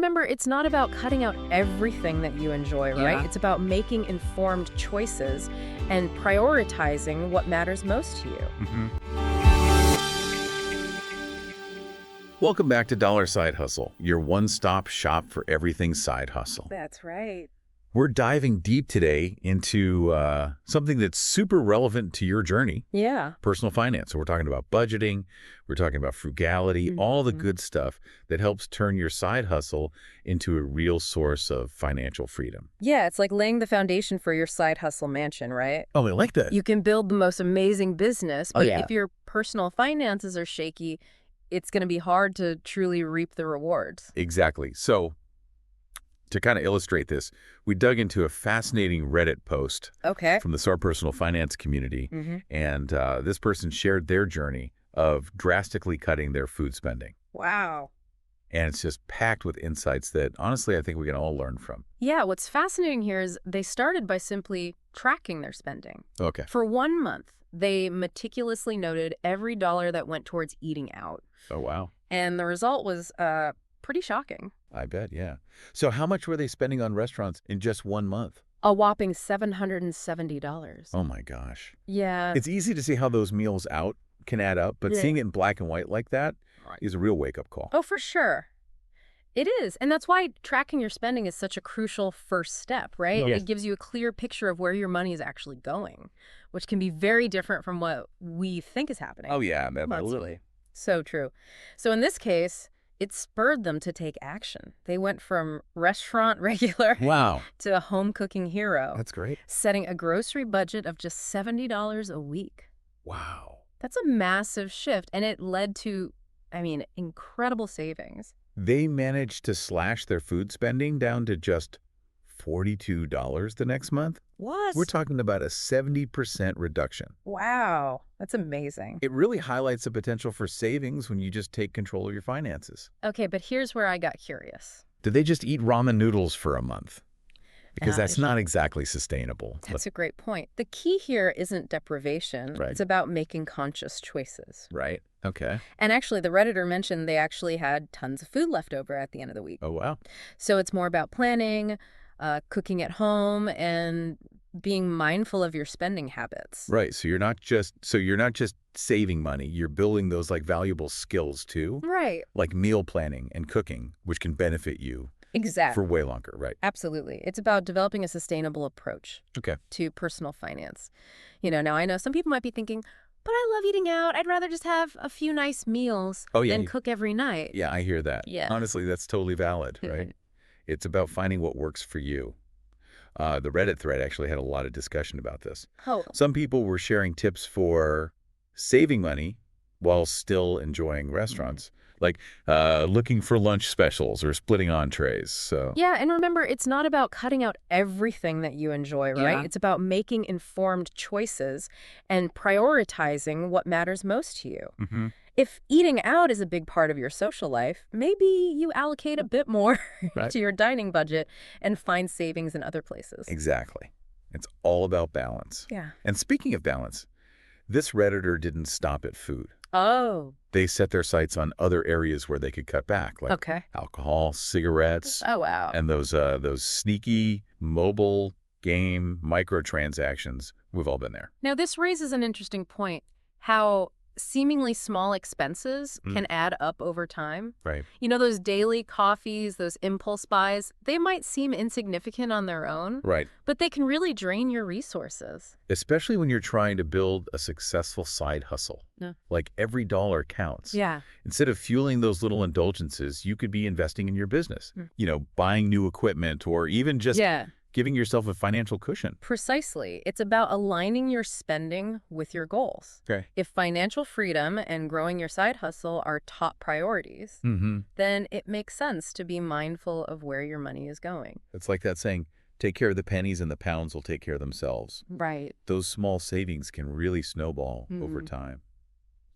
Remember, it's not about cutting out everything that you enjoy, right? Yeah. It's about making informed choices and prioritizing what matters most to you. Welcome back to Dollar Side Hustle, your one-stop shop for everything side hustle. That's right. We're diving deep today into something that's super relevant to your journey, Yeah. personal finance. So we're talking about budgeting, we're talking about frugality, all the Mhm. good stuff that helps turn your side hustle into a real source of financial freedom. Yeah, it's like laying the foundation for your side hustle mansion, right? Oh, I like that. You can build the most amazing business, Oh, but yeah. if your personal finances are shaky, it's going to be hard to truly reap the rewards. Exactly. So to kind of illustrate this, we dug into a fascinating Reddit post Okay. from the SAR personal finance community, Mm-hmm. and this person shared their journey of drastically cutting their food spending. Wow. And it's just packed with insights that, honestly, I think we can all learn from. Yeah, what's fascinating here is they started by simply tracking their spending. Okay. For 1 month, they meticulously noted every dollar that went towards eating out. Oh, wow. And the result was pretty shocking. I bet, yeah. So how much were they spending on restaurants in just 1 month? A whopping $770. Oh, my gosh. Yeah. It's easy to see how those meals out can add up, but Yeah. seeing it in black and white like that Right. is a real wake-up call. Oh, for sure. It is. And that's why tracking your spending is such a crucial first step, right? Yes. It gives you a clear picture of where your money is actually going, which can be very different from what we think is happening. Oh, yeah, absolutely. So true. So in this case, it spurred them to take action. They went from restaurant regular Wow. to a home cooking hero, That's great. setting a grocery budget of just $70 a week. Wow. That's a massive shift, and it led to, incredible savings. They managed to slash their food spending down to just $42 the next month. What? We're talking about a 70% reduction. Wow, that's amazing. It really highlights the potential for savings when you just take control of your finances. Okay, but here's where I got curious. Did they just eat ramen noodles for a month? Because Uh, that's not exactly sustainable. That's a great point. The key here isn't deprivation. Right. It's about making conscious choices. Right. Okay. And actually, the Redditor mentioned they actually had tons of food left over at the end of the week. Oh, wow. So it's more about planning, cooking at home, and being mindful of your spending habits. Right. So you're not just saving money. You're building those like valuable skills too, Right. like meal planning and cooking, which can benefit you Exactly. for way longer. Right. Absolutely. It's about developing a sustainable approach Okay. to personal finance. Now I know some people might be thinking, but I love eating out. I'd rather just have a few nice meals Oh, yeah. than cook every night. Yeah, I hear that. Yeah. Honestly, that's totally valid, right? It's about finding what works for you. The Reddit thread actually had a lot of discussion about this. Oh, Some people were sharing tips for saving money while still enjoying restaurants, like looking for lunch specials or splitting entrees. So yeah. And remember, it's not about cutting out everything that you enjoy, right? Yeah. It's about making informed choices and prioritizing what matters most to you. Mhm. If eating out is a big part of your social life, maybe you allocate a bit more Right. to your dining budget and find savings in other places. Exactly. It's all about balance. Yeah. And speaking of balance, this Redditor didn't stop at food. Oh, They set their sights on other areas where they could cut back, like okay. alcohol, cigarettes, Oh, wow. and those sneaky mobile game microtransactions. We've all been there. Now, this raises an interesting point, how seemingly small expenses can add up over time. Right. Those daily coffees, those impulse buys, they might seem insignificant on their own, Right. but they can really drain your resources. Especially when you're trying to build a successful side hustle. Yeah. Like every dollar counts. Yeah. Instead of fueling those little indulgences, you could be investing in your business. Buying new equipment or even just Yeah, giving yourself a financial cushion. precisely. It's about aligning your spending with your goals. Okay. If financial freedom and growing your side hustle are top priorities, Mm-hmm. then it makes sense to be mindful of where your money is going. It's like that saying, take care of the pennies and the pounds will take care of themselves. Right. Those small savings can really snowball over Mhm. time.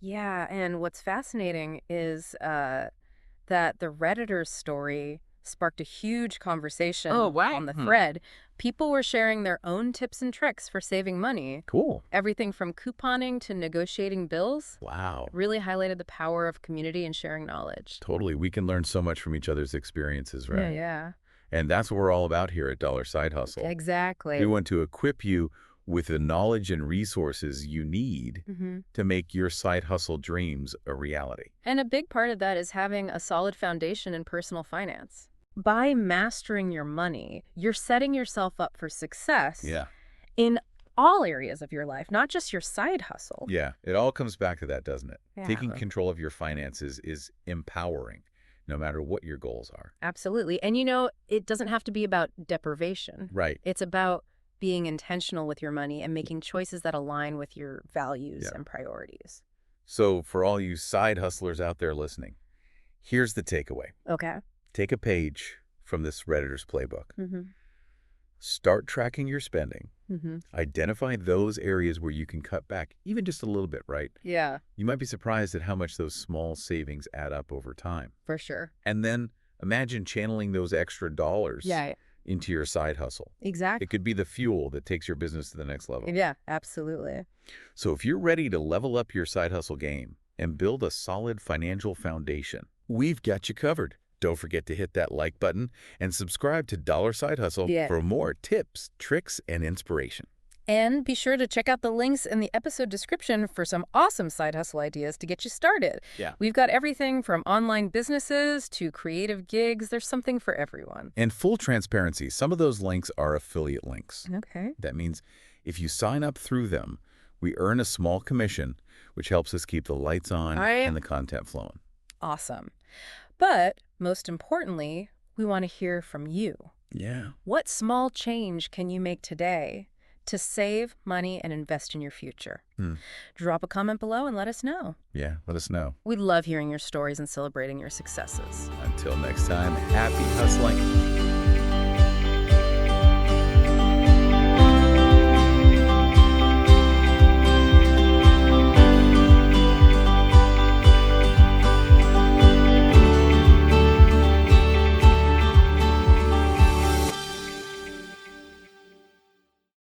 Yeah, and what's fascinating is that the Redditor's story sparked a huge Oh, conversation wow. on the thread. People were sharing their own tips and tricks for saving money. Cool. Everything from couponing to negotiating bills Wow. really highlighted the power of community and sharing knowledge. Totally. We can learn so much from each other's experiences, Yeah, right? yeah. And that's what we're all about here at Dollar Side Hustle. Exactly. We want to equip you with the knowledge and resources you need to make your side hustle dreams a reality. And a big part of that is having a solid foundation in personal finance. By mastering your money, you're setting yourself up for success Yeah. in all areas of your life, not just your side hustle. Yeah. It all comes back to that, doesn't it? Yeah. Taking control of your finances is empowering, no matter what your goals are. Absolutely. And you know, it doesn't have to be about deprivation. Right. It's about being intentional with your money and making choices that align with your values Yeah. and priorities. So for all you side hustlers out there listening, here's the takeaway. Okay. Take a page from this Redditor's playbook. Mm-hmm. Start tracking your spending. Mm-hmm. Identify those areas where you can cut back, even just a little bit, right? Yeah, You might be surprised at how much those small savings add up over time. for sure. And then imagine channeling those extra dollars Yeah, into your side hustle. exactly. It could be the fuel that takes your business to the next level. Yeah, absolutely. So if you're ready to level up your side hustle game and build a solid financial foundation, we've got you covered. Don't forget to hit that like button and subscribe to Dollar Side Hustle Yeah. for more tips, tricks, and inspiration. And be sure to check out the links in the episode description for some awesome side hustle ideas to get you started. Yeah. We've got everything from online businesses to creative gigs. There's something for everyone. And full transparency, some of those links are affiliate links. Okay. That means if you sign up through them, we earn a small commission, which helps us keep the lights on and the content flowing. Awesome. But most importantly, we want to hear from you. Yeah. What small change can you make today to save money and invest in your future? Drop a comment below and let us know. Yeah, let us know. We love hearing your stories and celebrating your successes. Until next time, happy hustling.